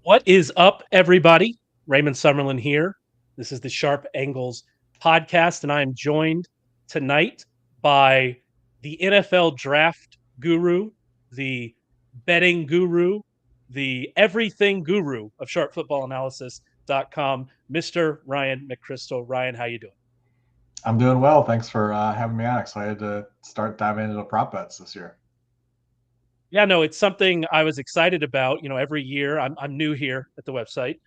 What is up, everybody? Raymond Summerlin here. This is the Sharp Angles podcast, and I am joined tonight by the NFL draft guru, the betting guru, the everything guru of sharpfootballanalysis.com, Mr. Ryan McCrystal. Ryan, how you doing? I'm doing well. Thanks for having me on. Excited to start diving into the prop bets this year. Yeah, no, it's something I was excited about. Every year I'm new here at the website.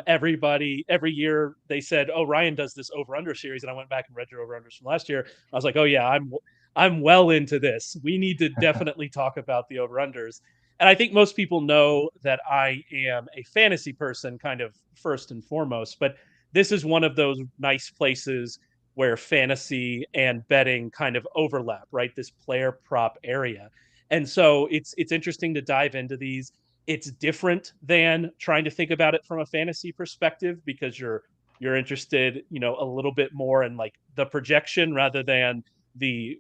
Every year they said, "Oh, Ryan does this over under series," and I went back and read your over unders from last year. I was like, "Oh yeah, I'm well into this. We need to definitely talk about the over unders." And I think most people know that I am a fantasy person, kind of first and foremost. But this is one of those nice places where fantasy and betting kind of overlap, right? This player prop area. And so it's interesting to dive into these. It's different than trying to think about it from a fantasy perspective because you're interested, a little bit more in like the projection rather than the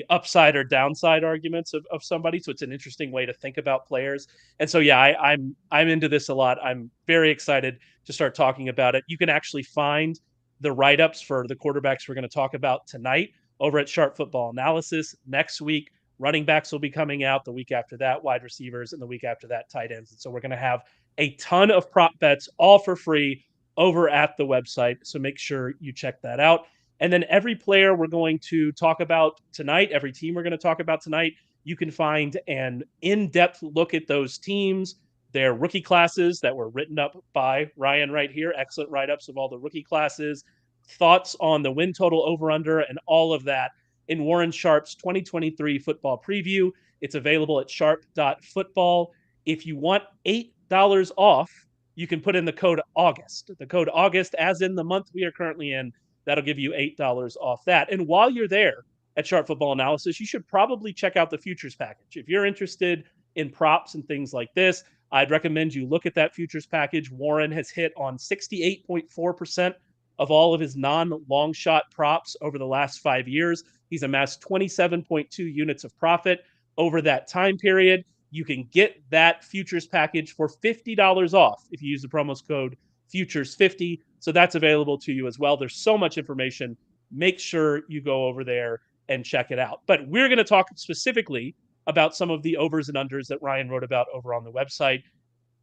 upside or downside arguments of somebody. So it's an interesting way to think about players. And so yeah, I'm into this a lot. I'm very excited to start talking about it. You can actually find the write-ups for the quarterbacks we're going to talk about tonight over at Sharp Football Analysis. Next week, running backs will be coming out, the week after that, wide receivers, and the week after that, tight ends. And so we're going to have a ton of prop bets all for free over at the website. So make sure you check that out. And then every player we're going to talk about tonight, every team we're going to talk about tonight, you can find an in-depth look at those teams, their rookie classes that were written up by Ryan right here, excellent write-ups of all the rookie classes, thoughts on the win total over-under, and all of that in Warren Sharp's 2023 football preview. It's available at sharp.football. If you want $8 off, you can put in the code August. The code August, as in the month we are currently in, that'll give you $8 off that. And while you're there at Sharp Football Analysis, you should probably check out the futures package. If you're interested in props and things like this, I'd recommend you look at that futures package. Warren has hit on 68.4% of all of his non-long shot props over the last 5 years. He's amassed 27.2 units of profit over that time period. You can get that futures package for $50 off if you use the promo code FUTURES50. So that's available to you as well. There's so much information. Make sure you go over there and check it out. But we're going to talk specifically about some of the overs and unders that Ryan wrote about over on the website.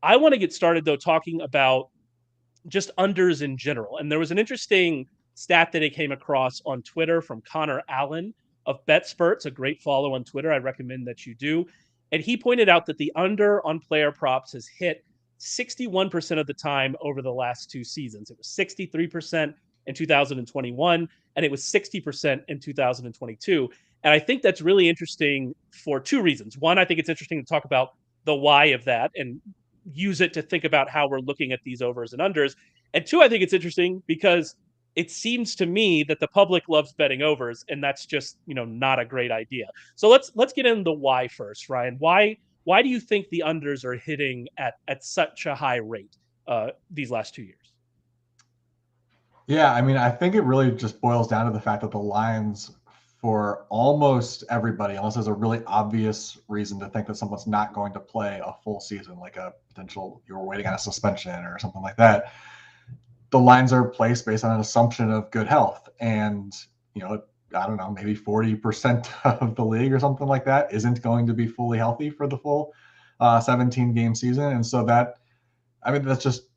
I want to get started, though, talking about just unders in general. And there was an interesting stat that I came across on Twitter from Connor Allen of BetSperts, a great follow on Twitter. I recommend that you do. And he pointed out that the under on player props has hit 61% of the time over the last two seasons. It was 63% in 2021, and it was 60% in 2022. And I think that's really interesting for two reasons. One, I think it's interesting to talk about the why of that and use it to think about how we're looking at these overs and unders. And two, I think it's interesting because it seems to me that the public loves betting overs, and that's just not a great idea. So let's get into the why first, Ryan. Why do you think the unders are hitting at such a high rate these last 2 years? Yeah, I mean, I think it really just boils down to the fact that the lines for almost everybody, unless there's a really obvious reason to think that someone's not going to play a full season, like a potential you're waiting on a suspension or something like that, the lines are placed based on an assumption of good health. And, I don't know, maybe 40% of the league or something like that isn't going to be fully healthy for the full 17 game season. And so that's just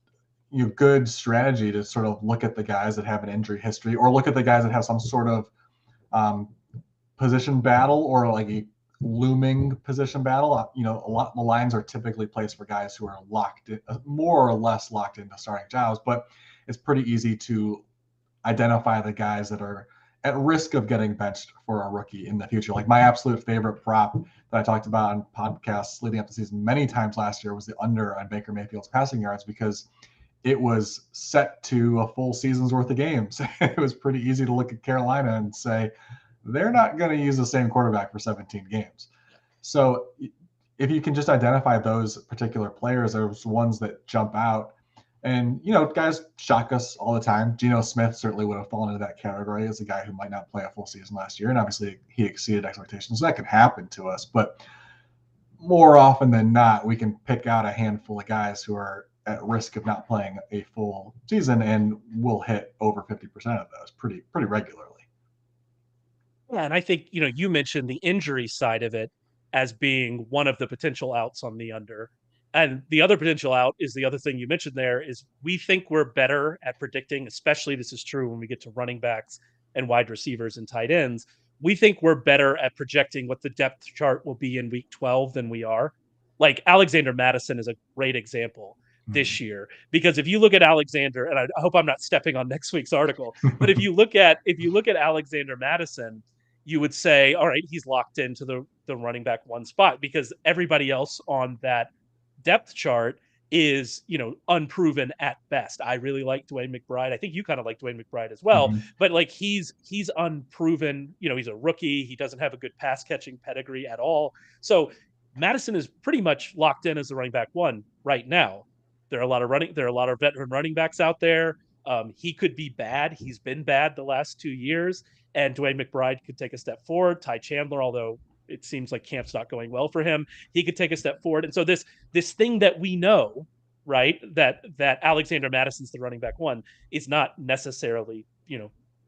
good strategy to sort of look at the guys that have an injury history or look at the guys that have some sort of position battle or like a looming position battle. A lot of the lines are typically placed for guys who are locked in, more or less locked into starting jobs, but it's pretty easy to identify the guys that are at risk of getting benched for a rookie in the future. Like my absolute favorite prop that I talked about on podcasts leading up to the season many times last year was the under on Baker Mayfield's passing yards because it was set to a full season's worth of games. It was pretty easy to look at Carolina and say, they're not going to use the same quarterback for 17 games. So if you can just identify those particular players, there's ones that jump out. And, guys shock us all the time. Geno Smith certainly would have fallen into that category as a guy who might not play a full season last year. And obviously he exceeded expectations. So that can happen to us. But more often than not, we can pick out a handful of guys who are at risk of not playing a full season, and will hit over 50% of those pretty regularly. Yeah, and I think, you mentioned the injury side of it as being one of the potential outs on the under. And the other potential out is the other thing you mentioned there is we think we're better at predicting, especially this is true when we get to running backs and wide receivers and tight ends. We think we're better at projecting what the depth chart will be in week 12 than we are. Like Alexander Madison is a great example Mm-hmm. this year because if you look at Alexander, and I hope I'm not stepping on next week's article, but if you look at Alexander Madison, you would say, all right, he's locked into the running back one spot because everybody else on that depth chart is, unproven at best. I really like Dwayne McBride. I think you kind of like Dwayne McBride as well, Mm-hmm. but like he's unproven. He's a rookie. He doesn't have a good pass catching pedigree at all. So Madison is pretty much locked in as the running back one right now. There are a lot of veteran running backs out there. He could be bad. He's been bad the last 2 years, and Dwayne McBride could take a step forward. Ty Chandler, although it seems like camp's not going well for him, he could take a step forward. And so this thing that we know, right, that Alexander Madison's the running back one is not necessarily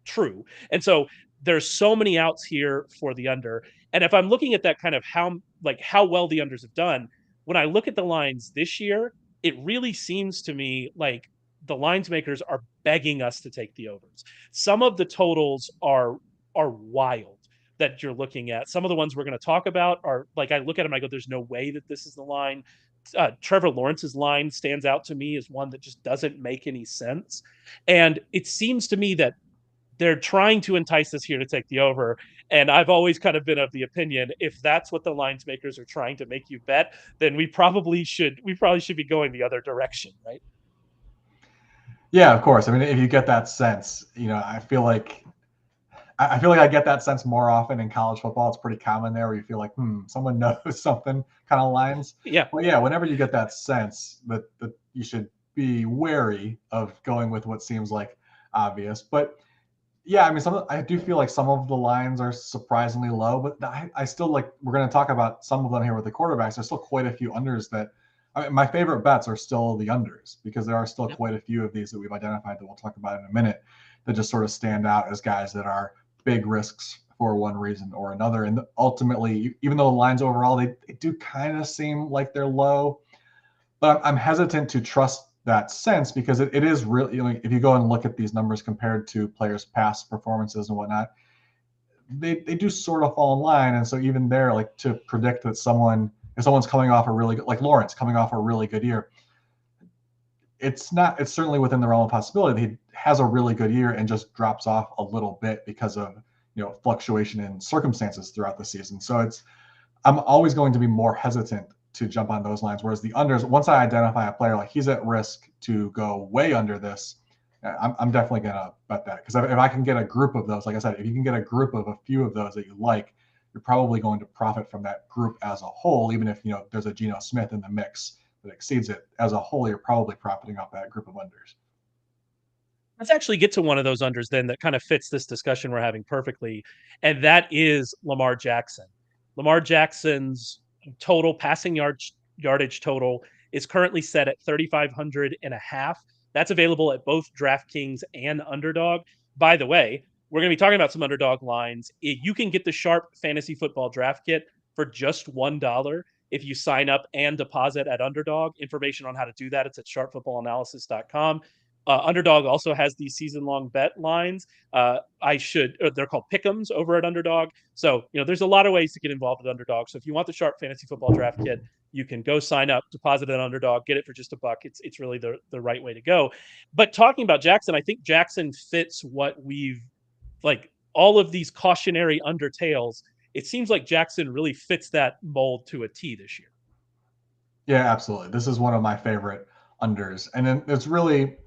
true. And so there's so many outs here for the under. And if I'm looking at that kind of how well the unders have done, when I look at the lines this year, it really seems to me like the lines makers are begging us to take the overs. Some of the totals are wild that you're looking at. Some of the ones we're going to talk about are like I look at them, I go, "There's no way that this is the line." Trevor Lawrence's line stands out to me as one that just doesn't make any sense, and it seems to me that they're trying to entice us here to take the over. And I've always kind of been of the opinion if that's what the lines makers are trying to make you bet, then we probably should be going the other direction, right? Yeah, of course. I mean, if you get that sense, I feel like I get that sense more often in college football. It's pretty common there where you feel like, someone knows something kind of lines. Yeah. But yeah, whenever you get that sense that you should be wary of going with what seems like obvious. But yeah, I mean, I do feel like some of the lines are surprisingly low, but I still like. We're going to talk about some of them here with the quarterbacks. There's still quite a few unders that. I mean, my favorite bets are still the unders because there are still Yep. quite a few of these that we've identified that we'll talk about in a minute that just sort of stand out as guys that are big risks for one reason or another. And ultimately, even though the lines overall they do kind of seem like they're low, but I'm hesitant to trust that sense because it is really, if you go and look at these numbers compared to players' past performances and whatnot, they do sort of fall in line. And so even there, like to predict that if someone's coming off a really good, like Lawrence coming off a really good year, it's certainly within the realm of possibility that he has a really good year and just drops off a little bit because of fluctuation in circumstances throughout the season. So I'm always going to be more hesitant to jump on those lines. Whereas the unders, once I identify a player like he's at risk to go way under this, I'm definitely going to bet that. Because if I can get a group of those, like I said, if you can get a group of a few of those that you like, you're probably going to profit from that group as a whole. Even if there's a Geno Smith in the mix that exceeds it, as a whole, you're probably profiting off that group of unders. Let's actually get to one of those unders then that kind of fits this discussion we're having perfectly, and that is Lamar Jackson. Lamar Jackson's total yardage total is currently set at 3,500 and a half. That's available at both DraftKings and Underdog. By the way, we're going to be talking about some Underdog lines. You can get the Sharp Fantasy Football Draft Kit for just $1 if you sign up and deposit at Underdog. Information on how to do that, it's at sharpfootballanalysis.com. Underdog also has these season-long bet lines. They're called pick'ems over at Underdog. So, there's a lot of ways to get involved with Underdog. So if you want the Sharp Fantasy Football Draft Kit, you can go sign up, deposit at Underdog, get it for just $1. It's really the right way to go. But talking about Jackson, I think Jackson fits what we've like all of these cautionary undertales. It seems like Jackson really fits that mold to a T this year. Yeah, absolutely. This is one of my favorite unders. And then it's really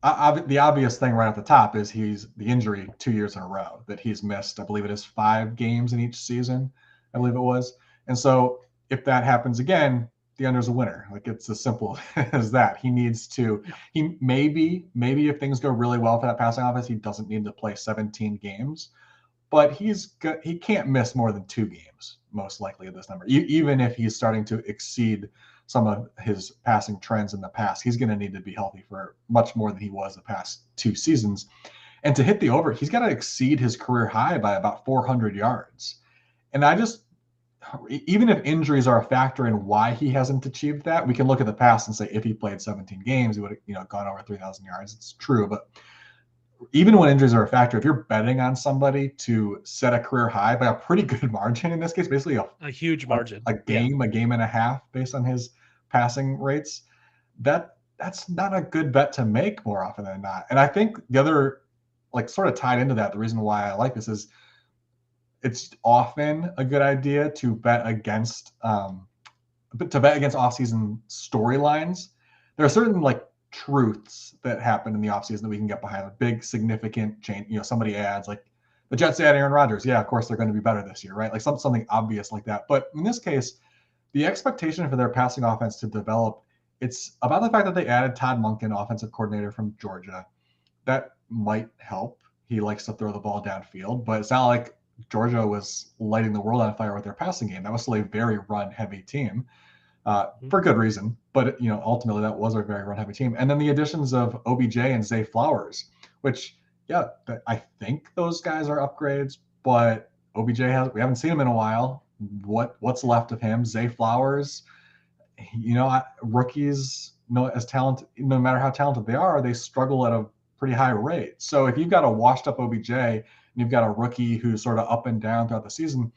the obvious thing right at the top is he's the injury 2 years in a row that he's missed. I believe it is 5 games in each season. I believe it was. And so if that happens again, the under's a winner. Like it's as simple as that. He needs to, Yeah. he maybe if things go really well for that passing offense, he doesn't need to play 17 games, but he can't miss more than 2 games most likely at this number, even if he's starting to exceed some of his passing trends in the past. He's going to need to be healthy for much more than he was the past 2 seasons. And to hit the over, he's got to exceed his career high by about 400 yards. And I just, even if injuries are a factor in why he hasn't achieved that, we can look at the past and say if he played 17 games, he would have gone over 3,000 yards. It's true, but even when injuries are a factor, if you're betting on somebody to set a career high by a pretty good margin in this case, basically A huge margin. a Yeah. game and a half based on his passing rates, that's not a good bet to make more often than not. And I think the other, like, sort of tied into that, the reason why I like this is it's often a good idea to bet against off-season storylines. There are certain like truths that happen in the offseason that we can get behind. A big significant change, somebody adds, like the Jets add Aaron Rodgers. Yeah, of course they're going to be better this year, right? Like something obvious like that. But in this case, the expectation for their passing offense to develop, it's about the fact that they added Todd Monken, offensive coordinator from Georgia. That might help. He likes to throw the ball downfield, but it's not like Georgia was lighting the world on fire with their passing game. That was still a very run-heavy team, for good reason. But ultimately, that was a very run-heavy team. And then the additions of OBJ and Zay Flowers, which, yeah, I think those guys are upgrades. But OBJ we haven't seen him in a while. What's left of him? Zay Flowers, rookies, as talented, no matter how talented they are, they struggle at a pretty high rate. So if you've got a washed up OBJ and you've got a rookie who's sort of up and down throughout the season,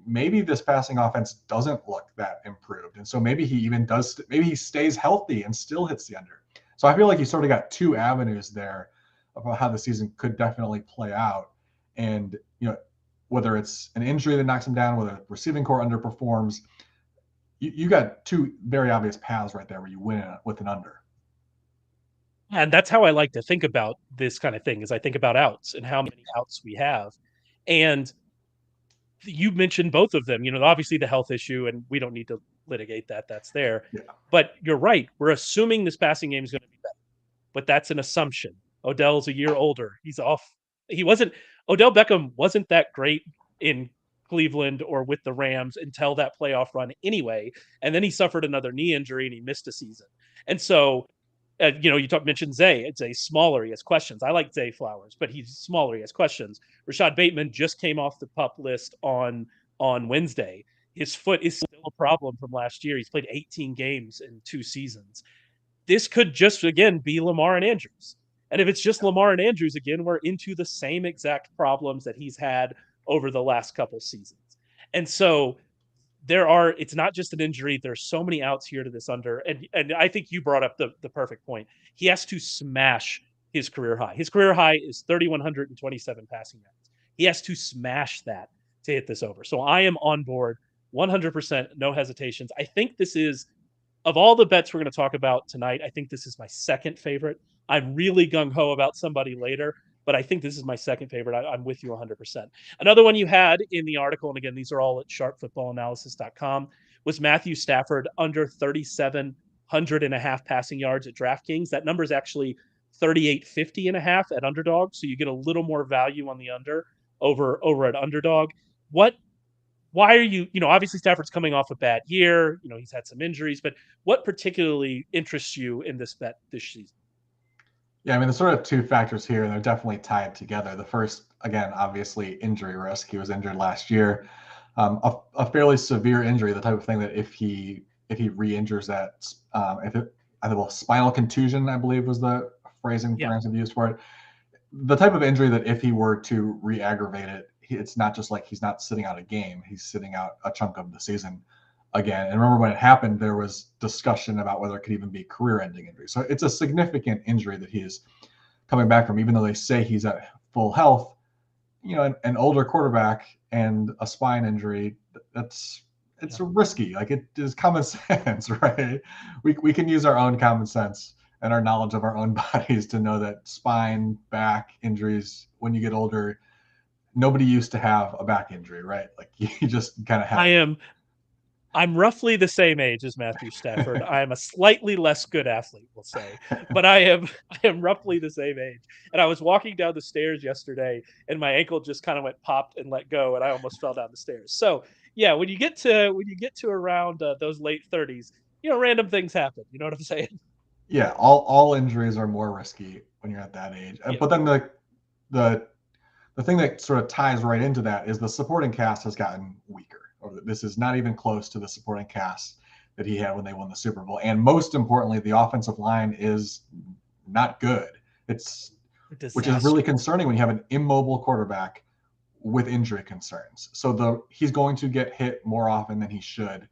maybe this passing offense doesn't look that improved. And so maybe he stays healthy and still hits the under. So I feel like you sort of got two avenues there about how the season could definitely play out. And, whether it's an injury that knocks him down, whether the receiving core underperforms, you got two very obvious paths right there where you win with an under. And that's how I like to think about this kind of thing, is I think about outs and how many outs we have. And you mentioned both of them, obviously the health issue, and we don't need to litigate that. That's there. Yeah. But you're right. We're assuming this passing game is going to be better, but that's an assumption. Odell's a year older. He's off. Odell Beckham wasn't that great in Cleveland or with the Rams until that playoff run anyway. And then he suffered another knee injury and he missed a season. And so, you mentioned Zay. Zay smaller. He has questions. I like Zay Flowers, but he's smaller. He has questions. Rashad Bateman just came off the PUP list on Wednesday. His foot is still a problem from last year. He's played 18 games in 2 seasons. This could just, again, be Lamar and Andrews. And if it's just Lamar and Andrews again, we're into the same exact problems that he's had over the last couple seasons. And so it's not just an injury. There's so many outs here to this under. And I think you brought up the perfect point. He has to smash his career high. His career high is 3,127 passing yards. He has to smash that to hit this over. So I am on board 100%, no hesitations. I think this is, of all the bets we're going to talk about tonight, I think this is my second favorite. I'm really gung-ho about somebody later, but I think this is my second favorite. I'm with you 100%. Another one you had in the article, and again, these are all at sharpfootballanalysis.com, was Matthew Stafford under 3,700 and a half passing yards at DraftKings. That number is actually 3,850 and a half at Underdog, so you get a little more value on the under over at Underdog. Why are you, obviously Stafford's coming off a bad year. He's had some injuries, but what particularly interests you in this bet this season? Yeah, I mean, there's sort of two factors here, and they're definitely tied together. The first, again, obviously injury risk. He was injured last year, a fairly severe injury, the type of thing that if he re-injures that, spinal contusion, I believe was the phrasing Francis used for it. The type of injury that if he were to re-aggravate it, it's not just like he's not sitting out a game; he's sitting out a chunk of the season again. And remember when it happened, there was discussion about whether it could even be career-ending injury. So it's a significant injury that he's coming back from, even though they say he's at full health. An older quarterback and a spine injury, it's risky. Like, it is common sense, right? We can use our own common sense and our knowledge of our own bodies to know that spine, back injuries, when you get older, nobody used to have a back injury, right? Like, you just kind of have. I'm roughly the same age as Matthew Stafford. I am a slightly less good athlete, we'll say, but I am roughly the same age. And I was walking down the stairs yesterday, and my ankle just kind of went popped and let go, and I almost fell down the stairs. So yeah, when you get to around those late 30s, random things happen. You know what I'm saying? Yeah, all injuries are more risky when you're at that age. Yeah, But then the the thing that sort of ties right into that is the supporting cast has gotten weaker. Or this is not even close to the supporting cast that he had when they won the Super Bowl. And most importantly, the offensive line is not good. It's a which is really disaster. concerning when you have an immobile quarterback with injury concerns. So he's going to get hit more often than he should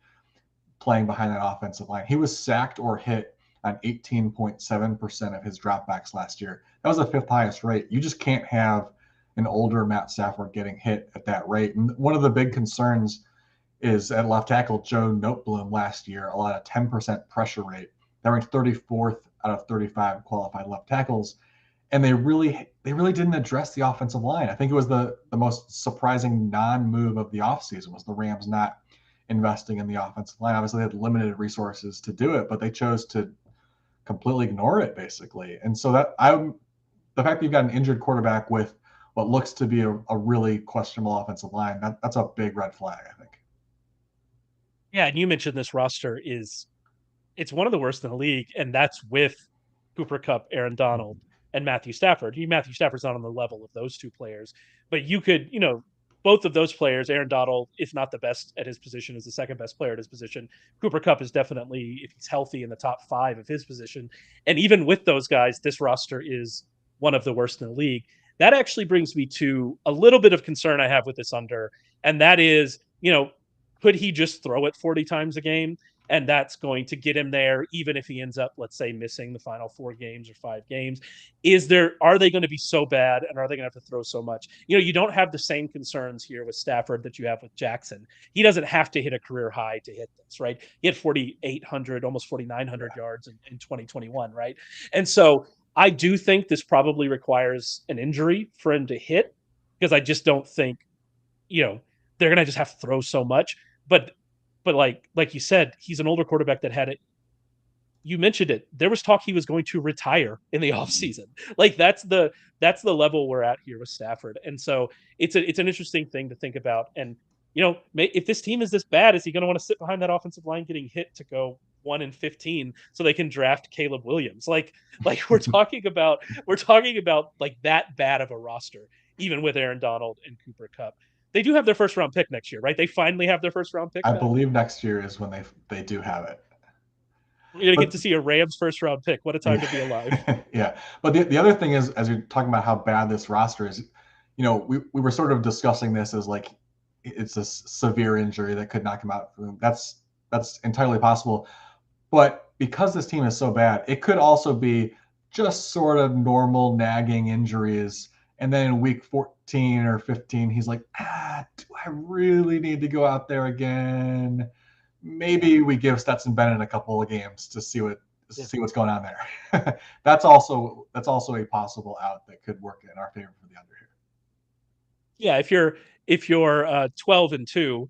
playing behind that offensive line. He was sacked or hit on 18.7% of his dropbacks last year. That was the fifth highest rate. You just can't have an older Matt Stafford getting hit at that rate. And one of the big concerns is at left tackle, Joe Noteboom last year, a lot of 10% pressure rate. That ranked 34th out of 35 qualified left tackles. And they really didn't address the offensive line. I think it was the most surprising non-move of the offseason was the Rams not investing in the offensive line. Obviously, they had limited resources to do it, but they chose to completely ignore it basically. And so the fact that you've got an injured quarterback with what looks to be a really questionable offensive line, that's a big red flag, I think. Yeah, and you mentioned this roster is it's one of the worst in the league, and that's with Cooper Cup, Aaron Donald, and Matthew Stafford. Matthew Stafford's not on the level of those two players, but you could, both of those players, Aaron Donald, if not the best at his position, is the second best player at his position. Cooper Cup is definitely, if he's healthy, in the top five of his position. And even with those guys, this roster is one of the worst in the league. That actually brings me to a little bit of concern I have with this under, and that is, could he just throw it 40 times a game? And that's going to get him there, even if he ends up, let's say, missing the final 4 games or 5 games. Are they going to be so bad, and are they going to have to throw so much? You don't have the same concerns here with Stafford that you have with Jackson. He doesn't have to hit a career high to hit this, right? He had 4,800, almost 4,900 Yeah. yards in 2021, right? And so I do think this probably requires an injury for him to hit, because I just don't think, you know, they're gonna just have to throw so much. But like you said, he's an older quarterback that had it. You mentioned it. There was talk he was going to retire in the offseason. Like that's the level we're at here with Stafford. And so it's an interesting thing to think about. And if this team is this bad, is he going to want to sit behind that offensive line getting hit to go 1-15 so they can draft Caleb Williams? Like we're talking about like that bad of a roster, even with Aaron Donald and Cooper Cup. They do have their first round pick next year, right? They finally have their first round pick I back. believe next year is when they do have it. We're gonna get But to see a Rams first round pick. What a time to be alive. yeah, but the other thing is, as you're talking about how bad this roster is, we were sort of discussing this as like it's a severe injury that could knock him out. That's entirely possible. But because this team is so bad, it could also be just sort of normal nagging injuries. And then in week 14 or 15, he's like, do I really need to go out there again? Maybe we give Stetson Bennett a couple of games to Yeah. see what's going on there. That's also a possible out that could work in our favor for the under here. Yeah, if you're 12-2,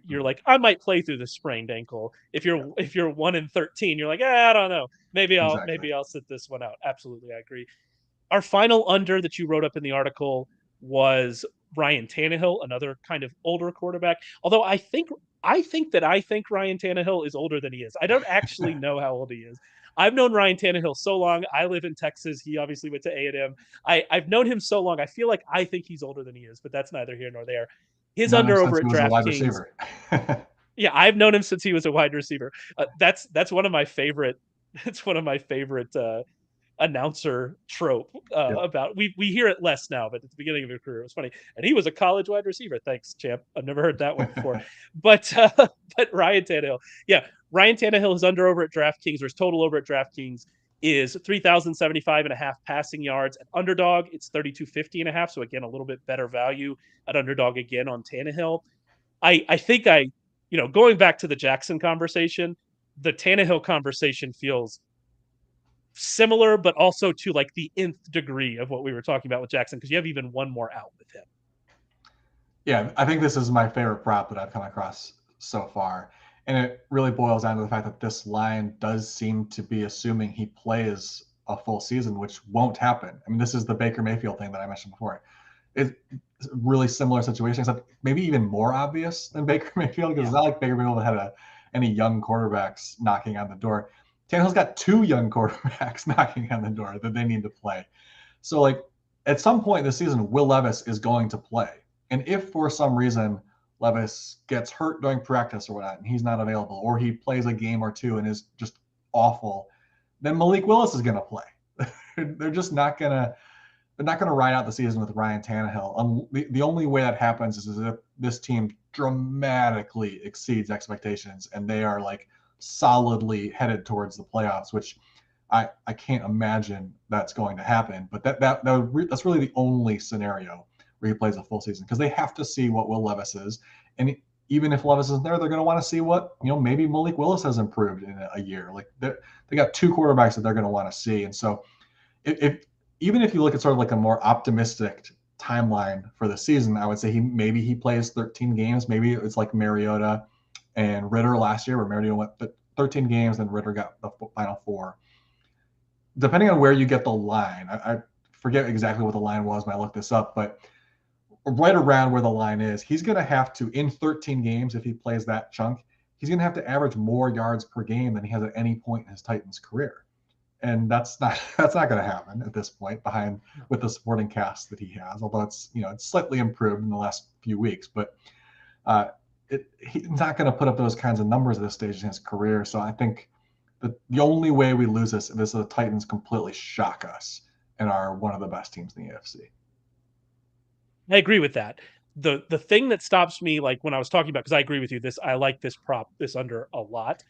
you're like, I might play through the sprained ankle. If Yeah, you're 1-13, you're like, I don't know. Maybe I'll exactly. maybe I'll sit this one out. Absolutely, I agree. Our final under that you wrote up in the article was Ryan Tannehill, another kind of older quarterback. Although I think Ryan Tannehill is older than he is. I don't actually know how old he is. I've known Ryan Tannehill so long. I live in Texas. He obviously went to A&M. I've known him so long. I feel like I think he's older than he is, but that's neither here nor there. His Known him under over since he at was a wide DraftKings. receiver. Yeah, I've known him since he was a wide receiver. That's one of my favorite. It's one of my favorite announcer trope Yep. about we hear it less now, but at the beginning of his career it was funny. And he was a college wide receiver. Thanks, champ. I've never heard that one before. But but Ryan Tannehill, yeah, Ryan Tannehill is under over at DraftKings, or his total over at DraftKings is 3,075.5 passing yards. At underdog, it's 3,250.5. So again, a little bit better value at underdog again on Tannehill. I think going back to the Jackson conversation, the Tannehill conversation feels similar, but also to like the nth degree of what we were talking about with Jackson, because you have even one more out with him. Yeah, I think this is my favorite prop that I've come across so far. And it really boils down to the fact that this line does seem to be assuming he plays a full season, which won't happen. I mean, this is the Baker Mayfield thing that I mentioned before. it's a really similar situation, except maybe even more obvious than Baker Mayfield, because Yeah. it's not like Baker Mayfield had any young quarterbacks knocking on the door. Tannehill's got two young quarterbacks knocking on the door that they need to play. So, like, at some point this season, Will Levis is going to play. And if for some reason Levis gets hurt during practice or whatnot, and he's not available, or he plays a game or two and is just awful, then Malik Willis is going to play. They're just not going to. They're not going to ride out the season with Ryan Tannehill. The only way that happens is if this team dramatically exceeds expectations and they are like solidly headed towards the playoffs, which I can't imagine that's going to happen. But that's really the only scenario where he plays a full season, because they have to see what Will Levis is, and even if Levis isn't there, they're going to want to see what, maybe Malik Willis has improved in a year. Like they got two quarterbacks that they're going to want to see, and so if even if you look at sort of like a more optimistic timeline for the season, I would say maybe he plays 13 games. Maybe it's like Mariota and Ritter last year, where Mariota went 13 games, and Ritter got the final four. Depending on where you get the line, I forget exactly what the line was when I looked this up, but right around where the line is, he's going to have to, in 13 games, if he plays that chunk, he's going to have to average more yards per game than he has at any point in his Titans career. And that's not going to happen at this point behind with the supporting cast that he has. Although it's slightly improved in the last few weeks, but he's not going to put up those kinds of numbers at this stage in his career. So I think the only way we lose this is the Titans completely shock us and are one of the best teams in the AFC. I agree with that. The thing that stops me, like when I was talking about, because I agree with you, I like this under a lot,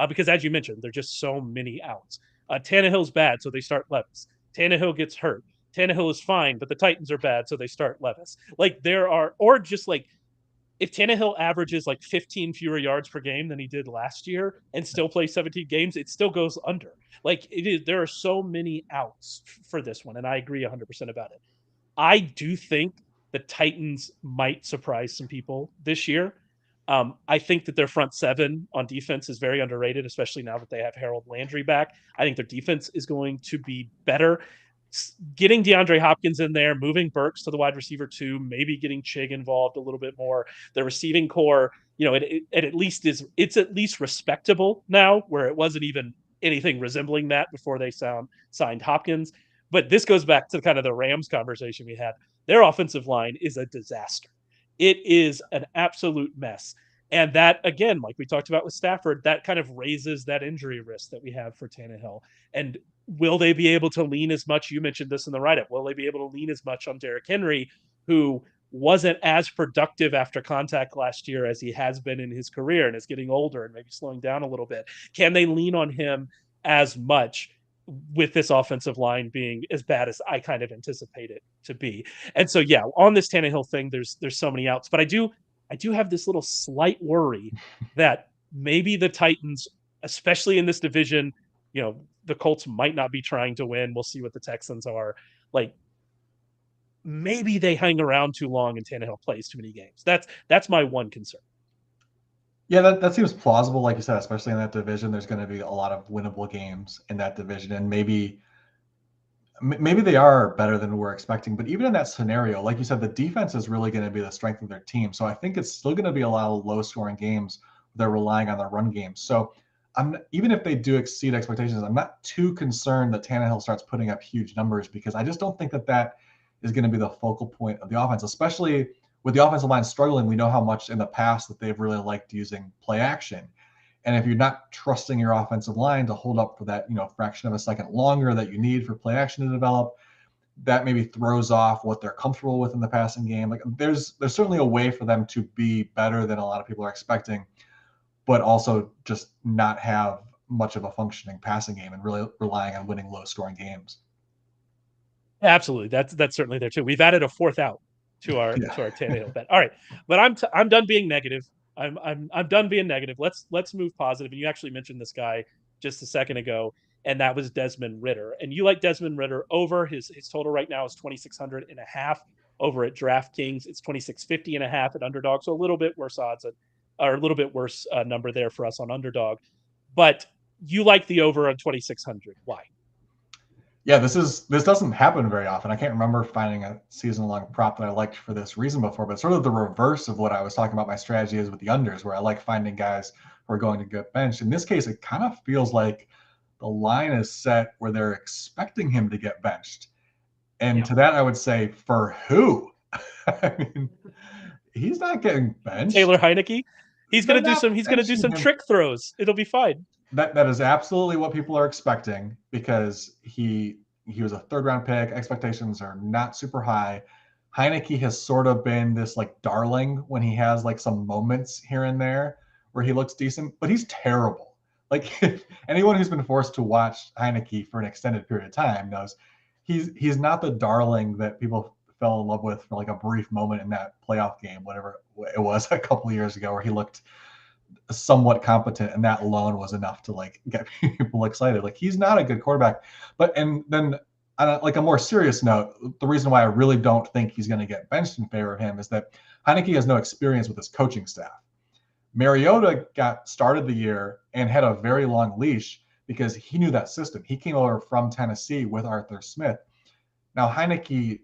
because as you mentioned, there's just so many outs. Tannehill's bad, so they start Levis. Tannehill gets hurt. Tannehill is fine, but the Titans are bad, so they start Levis. Like there are, or just like if Tannehill averages like 15 fewer yards per game than he did last year and still plays 17 games, it still goes under. Like it is, there are so many outs for this one, and I agree 100% about it. I do think the Titans might surprise some people this year. I think that their front seven on defense is very underrated, especially now that they have Harold Landry back. I think their defense is going to be better. Getting DeAndre Hopkins in there, moving Burks to the wide receiver two, maybe getting Chig involved a little bit more. The receiving core, it at least it's at least respectable now, where it wasn't even anything resembling that before they signed Hopkins. But this goes back to kind of the Rams conversation we had. Their offensive line is a disaster. It is an absolute mess. And that, again, like we talked about with Stafford, that kind of raises that injury risk that we have for Tannehill. And will they be able to lean as much? You mentioned this in the write up. Will they be able to lean as much on Derrick Henry, who wasn't as productive after contact last year as he has been in his career and is getting older and maybe slowing down a little bit? Can they lean on him as much with this offensive line being as bad as I kind of anticipate it to be? And so, yeah, on this Tannehill thing, there's so many outs, but I do have this little slight worry that maybe the Titans, especially in this division, the Colts might not be trying to win. We'll see what the Texans are. Like maybe they hang around too long and Tannehill plays too many games. That's my one concern. Yeah, that seems plausible. Like you said, especially in that division, there's going to be a lot of winnable games in that division, and maybe they are better than we're expecting. But even in that scenario, like you said, the defense is really going to be the strength of their team. So I think it's still going to be a lot of low-scoring games. They're relying on their run game. So even if they do exceed expectations, I'm not too concerned that Tannehill starts putting up huge numbers, because I just don't think that is going to be the focal point of the offense, especially with the offensive line struggling. We know how much in the past that they've really liked using play action. And if you're not trusting your offensive line to hold up for that, fraction of a second longer that you need for play action to develop, that maybe throws off what they're comfortable with in the passing game. Like there's certainly a way for them to be better than a lot of people are expecting, but also just not have much of a functioning passing game and really relying on winning low scoring games. Absolutely, that's certainly there too. We've added a fourth out to our Yeah. Tannehill bet. All right, but I'm done being negative. I'm done being negative. Let's move positive. And you actually mentioned this guy just a second ago, and that was Desmond Ritter. And you like Desmond Ritter over his total right now is 2,600 and a half over at DraftKings. It's 2,650 and a half at Underdog, so a little bit worse odds, or a little bit worse number there for us on Underdog. But you like the over on 2,600. Why? Yeah, this doesn't happen very often. I can't remember finding a season-long prop that I liked for this reason before, but sort of the reverse of what I was talking about my strategy is with the unders, where I like finding guys who are going to get benched. In this case, it kind of feels like the line is set where they're expecting him to get benched. And Yeah. to that, I would say, for who? I mean, he's not getting benched. Taylor Heineke, They're not he's gonna do benching some him. trick throws. It'll be fine. That is absolutely what people are expecting because he was a third round pick. Expectations are not super high. Heineke has sort of been this like darling when he has like some moments here and there where he looks decent, but he's terrible. Like anyone who's been forced to watch Heineke for an extended period of time knows he's not the darling that people fell in love with for like a brief moment in that playoff game, whatever it was a couple of years ago, where he looked somewhat competent, and that alone was enough to like get people excited. Like he's not a good quarterback. But and then on like a more serious note, the reason why I really don't think he's going to get benched in favor of him is that Heineke has no experience with his coaching staff. Mariota got started the year and had a very long leash because he knew that system. He came over from Tennessee with Arthur Smith. Now Heineke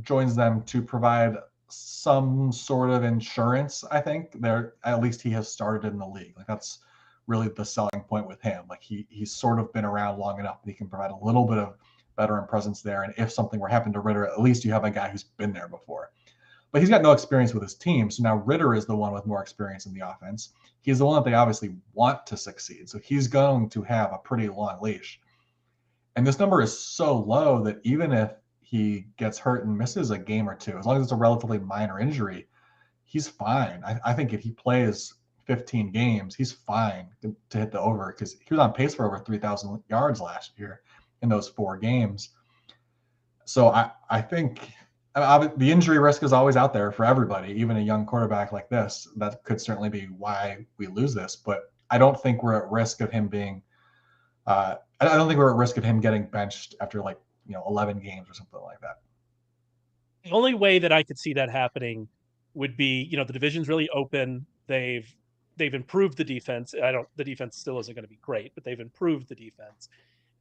joins them to provide some sort of insurance. I think there, at least he has started in the league. Like that's really the selling point with him. Like he's sort of been around long enough that he can provide a little bit of veteran presence there. And if something were to happen to Ritter, at least you have a guy who's been there before. But he's got no experience with his team. So now Ritter is the one with more experience in the offense. He's the one that they obviously want to succeed. So he's going to have a pretty long leash. And this number is so low that even if he gets hurt and misses a game or two, as long as it's a relatively minor injury, he's fine. I think if he plays 15 games, he's fine to hit the over because he was on pace for over 3,000 yards last year in those 4 games. So I think the injury risk is always out there for everybody, even a young quarterback like this. That could certainly be why we lose this, but I don't think we're at risk of him being I don't think we're at risk of him getting benched after like 11 games or something like that. The only way that I could see that happening would be, the division's really open. They've improved the defense. I don't the defense still isn't going to be great, but they've improved the defense.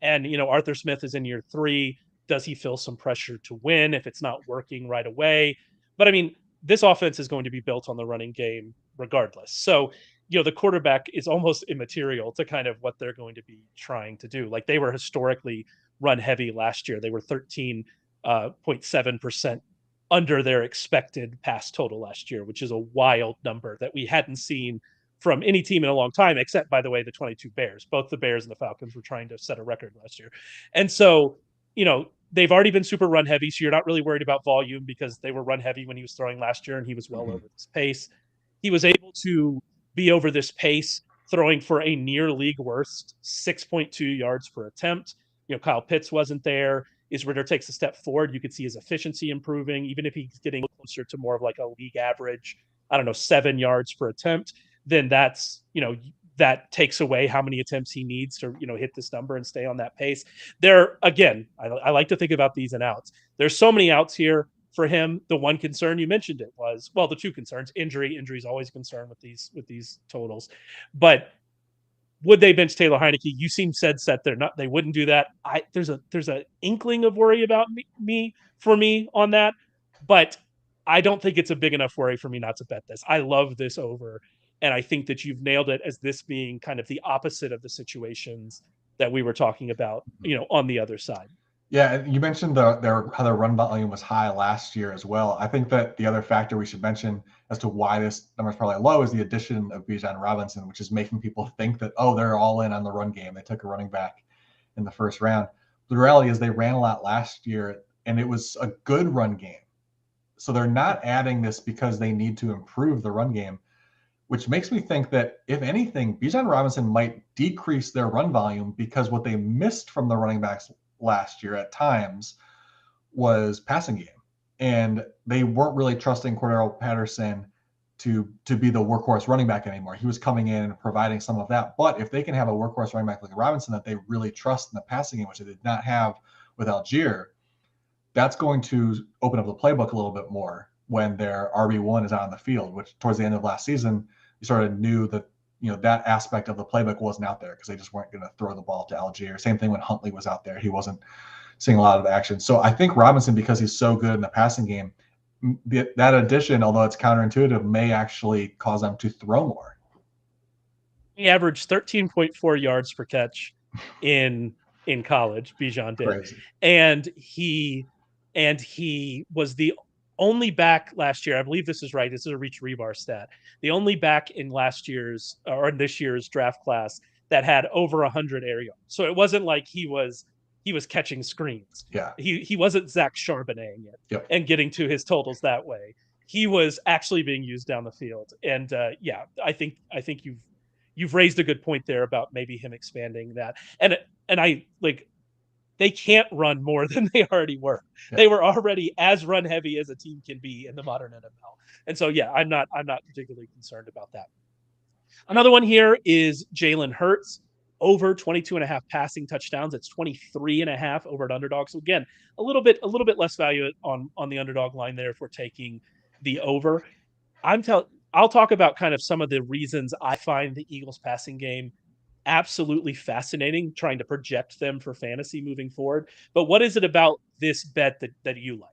And Arthur Smith is in year 3. Does he feel some pressure to win if it's not working right away? But I mean, this offense is going to be built on the running game regardless. So, the quarterback is almost immaterial to kind of what they're going to be trying to do. Like they were historically run heavy last year. They were 13.7% under their expected pass total last year, which is a wild number that we hadn't seen from any team in a long time, except, by the way, the 22 Bears. Both the Bears and the Falcons were trying to set a record last year. And so, they've already been super run heavy. So you're not really worried about volume because they were run heavy when he was throwing last year and he was well over this pace. He was able to be over this pace, throwing for a near league worst 6.2 yards per attempt. Kyle Pitts wasn't there. As Ritter takes a step forward, you could see his efficiency improving, even if he's getting closer to more of like a league average, I don't know, 7 yards per attempt, then that takes away how many attempts he needs to, hit this number and stay on that pace. There, again, I like to think about these and outs. There's so many outs here for him. The one concern you mentioned it was, well, the two concerns: injury is always a concern with these totals, but would they bench Taylor Heineke? You seem said set they wouldn't do that. There's a inkling of worry about me on that, but I don't think it's a big enough worry for me not to bet this. I love this over, and I think that you've nailed it as this being kind of the opposite of the situations that we were talking about, on the other side. Yeah, you mentioned how their run volume was high last year as well. I think that the other factor we should mention as to why this number is probably low is the addition of Bijan Robinson, which is making people think that, oh, they're all in on the run game. They took a running back in the first round. The reality is they ran a lot last year, and it was a good run game. So they're not adding this because they need to improve the run game, which makes me think that, if anything, Bijan Robinson might decrease their run volume because what they missed from the running backs last year at times was passing game. And they weren't really trusting Cordero Patterson to be the workhorse running back anymore. He was coming in and providing some of that. But if they can have a workhorse running back like Robinson that they really trust in the passing game, which they did not have with Algier, that's going to open up the playbook a little bit more when their RB1 is out on the field, which towards the end of last season, you sort of knew that that aspect of the playbook wasn't out there because they just weren't going to throw the ball to Algier. Same thing when Huntley was out there. He wasn't seeing a lot of action. So I think Robinson, because he's so good in the passing game, that addition, although it's counterintuitive, may actually cause them to throw more. He averaged 13.4 yards per catch in college. Bijan did, Crazy. and he was the only back last year. I believe this is right. This is a Reach Rebar stat. The only back in last year's or this year's draft class that had over 100 air yards. So it wasn't like he was catching screens. Yeah. He wasn't Zach Charbonneting it Yep. and getting to his totals that way. He was actually being used down the field, and yeah, I think you've raised a good point there about maybe him expanding that. And I like they can't run more than they already were. Yeah. They were already as run heavy as a team can be in the modern NFL. And so yeah, I'm not particularly concerned about that. Another one here is Jalen Hurts, over 22 and a half passing touchdowns. It's 23 and a half over at underdog. So again, a little bit less value on the underdog line there if we're taking the over. I'll talk about kind of some of the reasons I find the Eagles passing game absolutely fascinating, trying to project them for fantasy moving forward. But what is it about this bet that you like?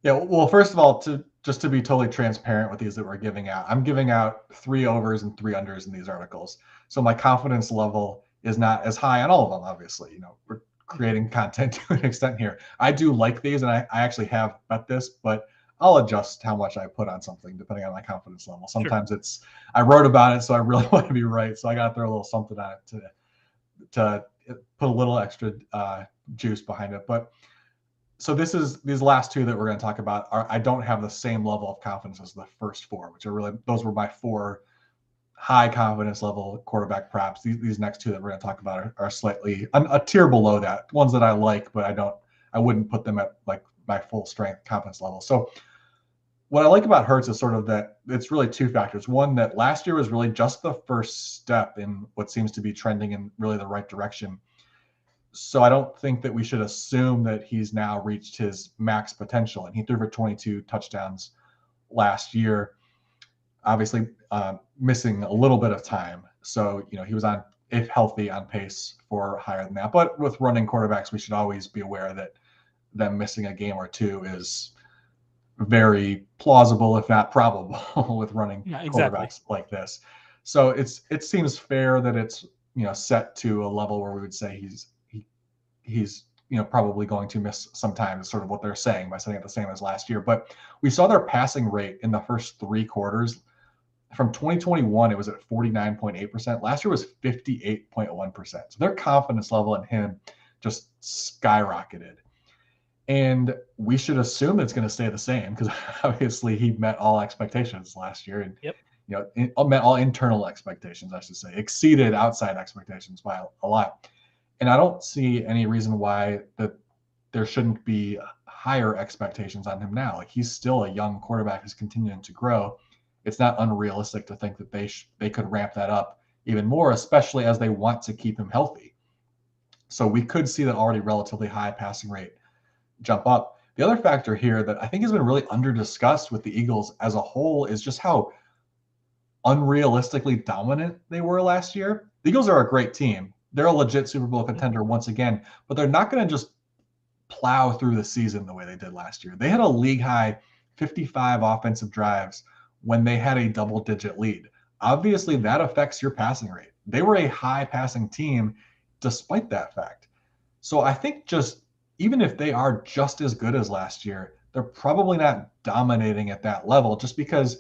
Yeah, well, first of all, to just to be totally transparent with these that we're giving out, I'm giving out 3 overs and 3 unders in these articles. So my confidence level is not as high on all of them, obviously. We're creating content to an extent here. I do like these, and I actually have bet this, but I'll adjust how much I put on something depending on my confidence level. Sure. Sometimes I wrote about it, so I really want to be right. So I got to throw a little something on it to put a little extra juice behind it. But so these last two that we're going to talk about are, I don't have the same level of confidence as the first four, which are really, those were my four high confidence level quarterback props. These next two that we're going to talk about are slightly a tier below that, ones that I like, but I wouldn't put them at like my full strength confidence level. So what I like about Hurts is sort of that it's really two factors. One, that last year was really just the first step in what seems to be trending in really the right direction. So I don't think that we should assume that he's now reached his max potential. And he threw for 22 touchdowns last year, obviously missing a little bit of time. So, he was on, if healthy, on pace for higher than that. But with running quarterbacks, we should always be aware that them missing a game or two is very plausible, if not probable, with running Exactly. quarterbacks like this. So it seems fair that it's set to a level where we would say he's probably going to miss some time, is sort of what they're saying by setting it the same as last year. But we saw their passing rate in the first 3 quarters. From 2021, it was at 49.8%. Last year was 58.1%. So their confidence level in him just skyrocketed. And we should assume it's going to stay the same because obviously he met all expectations last year, and Yep. met all internal expectations, I should say, exceeded outside expectations by a lot. And I don't see any reason why that there shouldn't be higher expectations on him now. Like, he's still a young quarterback who's continuing to grow. It's not unrealistic to think that they could ramp that up even more, especially as they want to keep him healthy. So we could see that already relatively high passing rate jump up. The other factor here that I think has been really under discussed with the Eagles as a whole is just how unrealistically dominant they were last year. The Eagles are a great team. They're a legit Super Bowl contender once again, but they're not going to just plow through the season the way they did last year. They had a league high 55 offensive drives when they had a double-digit lead. Obviously, that affects your passing rate. They were a high passing team despite that fact. So I think just even if they are just as good as last year, they're probably not dominating at that level just because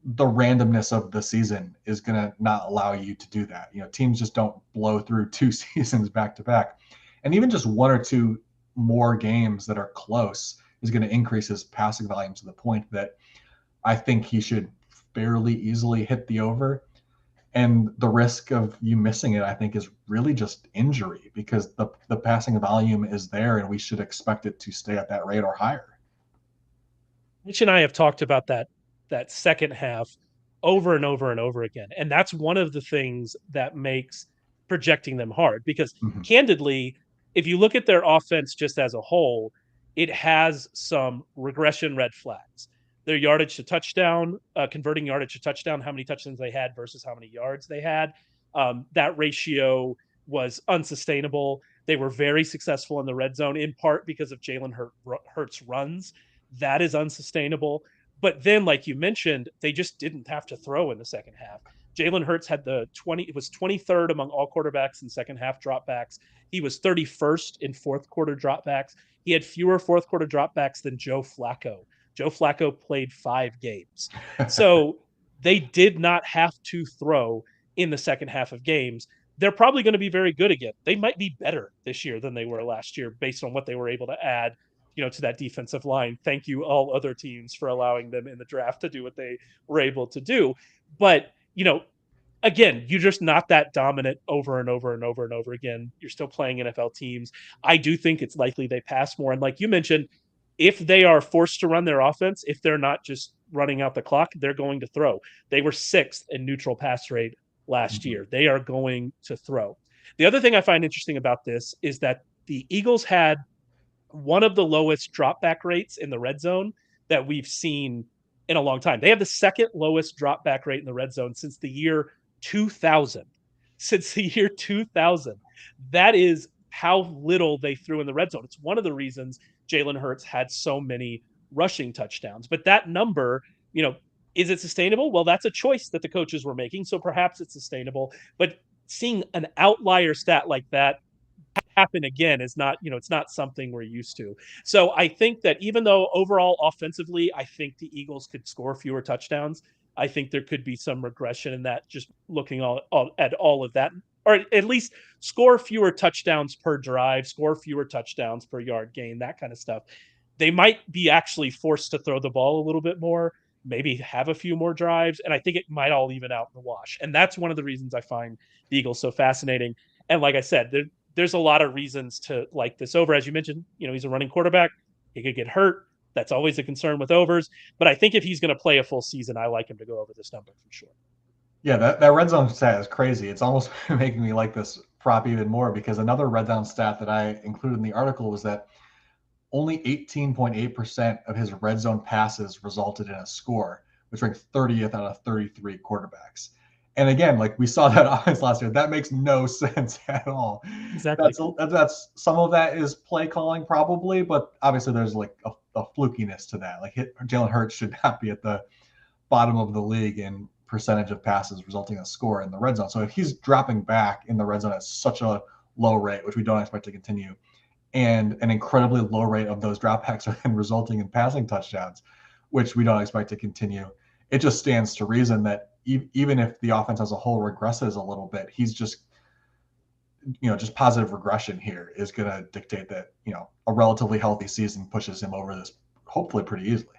the randomness of the season is going to not allow you to do that. Teams just don't blow through 2 seasons back to back. And even just 1 or 2 more games that are close is going to increase his passing volume to the point that I think he should fairly easily hit the over. And the risk of you missing it, I think, is really just injury because the passing volume is there and we should expect it to stay at that rate or higher. Mitch and I have talked about that second half over and over and over again. And that's one of the things that makes projecting them hard because Mm-hmm. candidly, if you look at their offense just as a whole, it has some regression red flags. Their yardage to touchdown, converting yardage to touchdown, how many touchdowns they had versus how many yards they had. That ratio was unsustainable. They were very successful in the red zone, in part because of Hurts runs. That is unsustainable. But then, like you mentioned, they just didn't have to throw in the second half. Jalen Hurts had it was 23rd among all quarterbacks in second half dropbacks. He was 31st in fourth quarter dropbacks. He had fewer fourth quarter dropbacks than Joe Flacco. Joe Flacco played 5 games. So they did not have to throw in the second half of games. They're probably going to be very good again. They might be better this year than they were last year based on what they were able to add, to that defensive line. Thank you all other teams for allowing them in the draft to do what they were able to do. But, again, you're just not that dominant over and over and over and over again. You're still playing NFL teams. I do think it's likely they pass more. And like you mentioned, if they are forced to run their offense, if they're not just running out the clock, they're going to throw. They were 6th in neutral pass rate last year. They are going to throw. The other thing I find interesting about this is that the Eagles had one of the lowest dropback rates in the red zone that we've seen in a long time. They have the second lowest dropback rate in the red zone since the year 2000. Since the year 2000. That is how little they threw in the red zone. It's one of the reasons Jalen Hurts had so many rushing touchdowns. But that number, is it sustainable? Well, that's a choice that the coaches were making, so perhaps it's sustainable. But seeing an outlier stat like that happen again is not, it's not something we're used to. So I think that even though overall offensively, I think the Eagles could score fewer touchdowns, I think there could be some regression in that, just looking at all of that, or at least score fewer touchdowns per drive, score fewer touchdowns per yard gain, that kind of stuff. They might be actually forced to throw the ball a little bit more, maybe have a few more drives, and I think it might all even out in the wash. And that's one of the reasons I find the Eagles so fascinating. And like I said, there's a lot of reasons to like this over. As you mentioned, he's a running quarterback. He could get hurt. That's always a concern with overs. But I think if he's going to play a full season, I like him to go over this number for sure. Yeah, that red zone stat is crazy. It's almost making me like this prop even more, because another red zone stat that I included in the article was that only 18.8% of his red zone passes resulted in a score, which ranked 30th out of 33 quarterbacks. And again, like we saw that offense last year, that makes no sense at all. Exactly. That's some of that is play calling probably, but obviously there's like a flukiness to that. Like Jalen Hurts should not be at the bottom of the league in percentage of passes resulting in a score in the red zone. So if he's dropping back in the red zone at such a low rate, which we don't expect to continue, and an incredibly low rate of those dropbacks are then resulting in passing touchdowns, which we don't expect to continue, it just stands to reason that even if the offense as a whole regresses a little bit, he's just positive regression here is going to dictate that, a relatively healthy season pushes him over this hopefully pretty easily.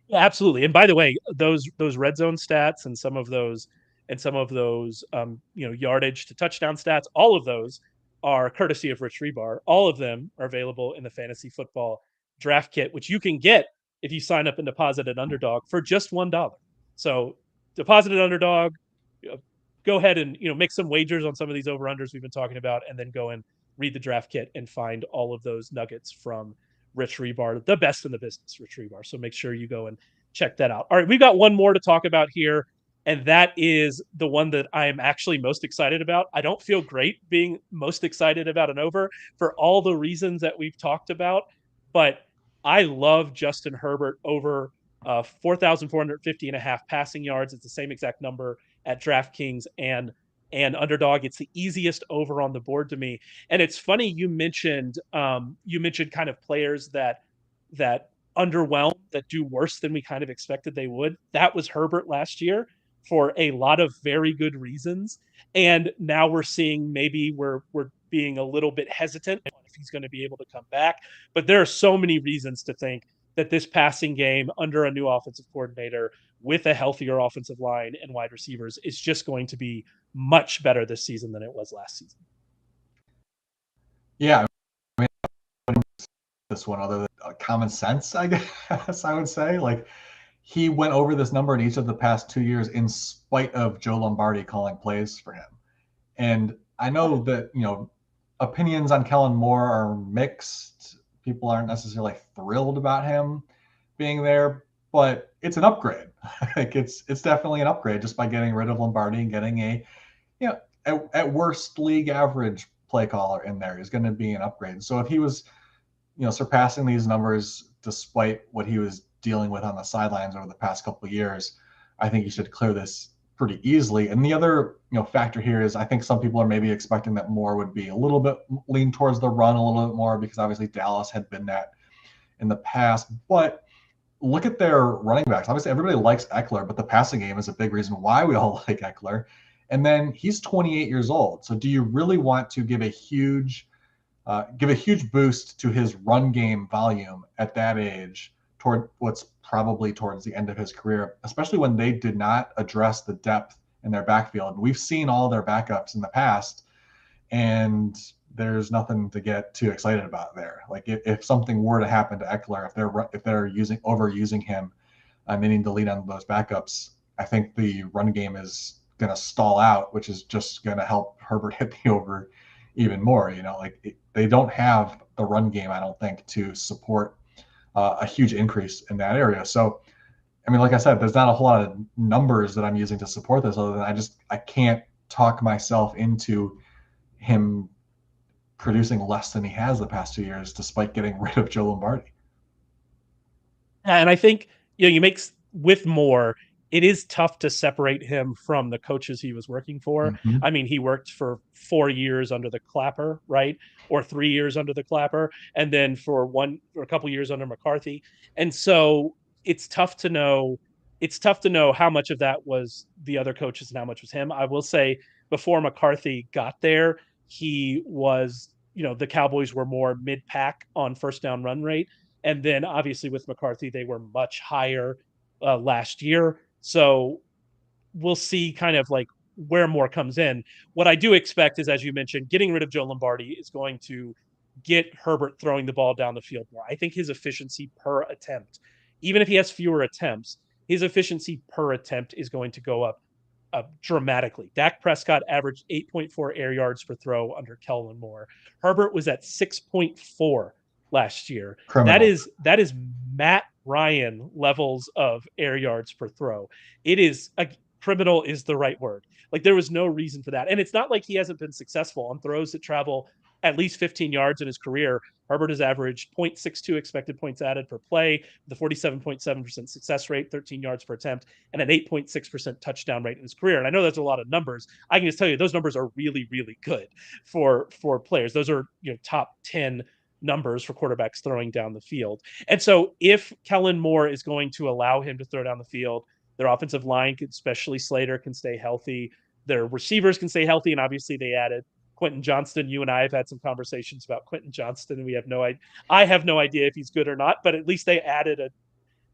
Yeah, absolutely. And by the way, those red zone stats and some of those yardage to touchdown stats, all of those are courtesy of Rich Rebar. All of them are available in the fantasy football draft kit, which you can get if you sign up and deposit at Underdog for just $1. So deposit at Underdog, go ahead and make some wagers on some of these over unders we've been talking about, and then go and read the draft kit and find all of those nuggets from Rich Rebar, the best in the business, Rich Rebar. So make sure you go and check that out. All right, we've got one more to talk about here, and that is the one that I am actually most excited about. I don't feel great being most excited about an over for all the reasons that we've talked about, but I love Justin Herbert over 4,450 and a half passing yards. It's the same exact number at DraftKings and Underdog. It's the easiest over on the board to me. And it's funny you mentioned kind of players that underwhelm, that do worse than we kind of expected they would. That was Herbert last year for a lot of very good reasons. And now we're seeing maybe we're being a little bit hesitant on if he's going to be able to come back. But there are so many reasons to think that this passing game under a new offensive coordinator with a healthier offensive line and wide receivers is just going to be much better this season than it was last season. Yeah, I mean, this one other than common sense, I guess I would say. Like, he went over this number in each of the past 2 years in spite of Joe Lombardi calling plays for him. And I know that, opinions on Kellen Moore are mixed. People aren't necessarily thrilled about him being there, but it's an upgrade. Like, it's definitely an upgrade just by getting rid of Lombardi and getting a, at worst league average play caller in there is going to be an upgrade. So if he was, surpassing these numbers despite what he was dealing with on the sidelines over the past couple of years, I think he should clear this pretty easily. And the other, factor here is I think some people are maybe expecting that Moore would be a little bit lean towards the run a little bit more because obviously Dallas had been that in the past. But look at their running backs. Obviously, everybody likes Eckler, but the passing game is a big reason why we all like Eckler. And then he's 28 years old. So do you really want to give a huge boost to his run game volume at that age toward what's probably towards the end of his career, especially when they did not address the depth in their backfield? We've seen all their backups in the past, and there's nothing to get too excited about there. Like if something were to happen to Eckler, if they're overusing him and they need to lean on those backups, I think the run game is going to stall out, which is just going to help Herbert hit the over even more. They don't have the run game, I don't think, to support a huge increase in that area. So, like I said, there's not a whole lot of numbers that I'm using to support this other than I can't talk myself into him producing less than he has the past 2 years, despite getting rid of Joe Lombardi. And I think, you make with Moore, it is tough to separate him from the coaches he was working for. Mm-hmm. He worked for 4 years under the Clapper, right? Or 3 years under the Clapper, and then for a couple years under McCarthy. And so it's tough to know. It's tough to know how much of that was the other coaches and how much was him. I will say before McCarthy got there, he was, the Cowboys were more mid-pack on first down run rate. And then obviously with McCarthy, they were much higher last year. So we'll see kind of like where Moore comes in. What I do expect is, as you mentioned, getting rid of Joe Lombardi is going to get Herbert throwing the ball down the field more. I think his efficiency per attempt, even if he has fewer attempts, his efficiency per attempt is going to go up dramatically. Dak Prescott averaged 8.4 air yards per throw under Kellen Moore. Herbert was at 6.4 last year. Criminal. That is Matt Ryan levels of air yards per throw. It is criminal is the right word. Like there was no reason for that. And it's not like he hasn't been successful on throws that travel at least 15 yards in his career. Herbert has averaged 0.62 expected points added per play, the 47.7% success rate, 13 yards per attempt, and an 8.6% touchdown rate in his career. And I know that's a lot of numbers. I can just tell you those numbers are really, really good for players. Those are top 10 numbers for quarterbacks throwing down the field. And so if Kellen Moore is going to allow him to throw down the field, their offensive line, especially Slater, can stay healthy. Their receivers can stay healthy. And obviously they added Quentin Johnston. You and I have had some conversations about Quentin Johnston, and we have no idea. I have no idea if he's good or not, but at least they added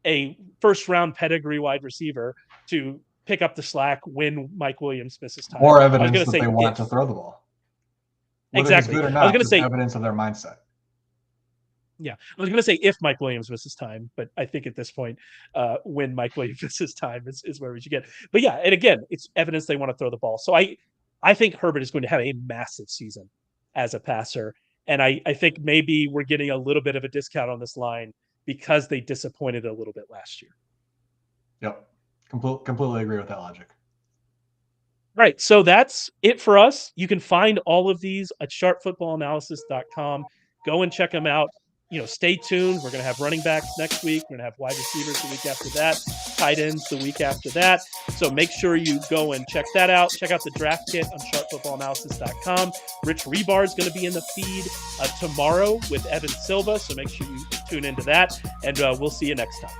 a first round pedigree wide receiver to pick up the slack when Mike Williams misses time. More evidence that they want to throw the ball. Whether exactly. He's good or not, I was going to say evidence of their mindset. Yeah, I was going to say if Mike Williams misses time, but I think at this point, when Mike Williams misses time is where we should get. But yeah, and again, it's evidence they want to throw the ball. So I think Herbert is going to have a massive season as a passer. And I think maybe we're getting a little bit of a discount on this line because they disappointed a little bit last year. Yep. Completely agree with that logic. All right. So that's it for us. You can find all of these at sharpfootballanalysis.com. Go and check them out. Stay tuned. We're going to have running backs next week. We're going to have wide receivers the week after that, tight ends the week after that. So make sure you go and check that out. Check out the draft kit on sharpfootballanalysis.com. Rich Rebar is going to be in the feed tomorrow with Evan Silva. So make sure you tune into that, and we'll see you next time.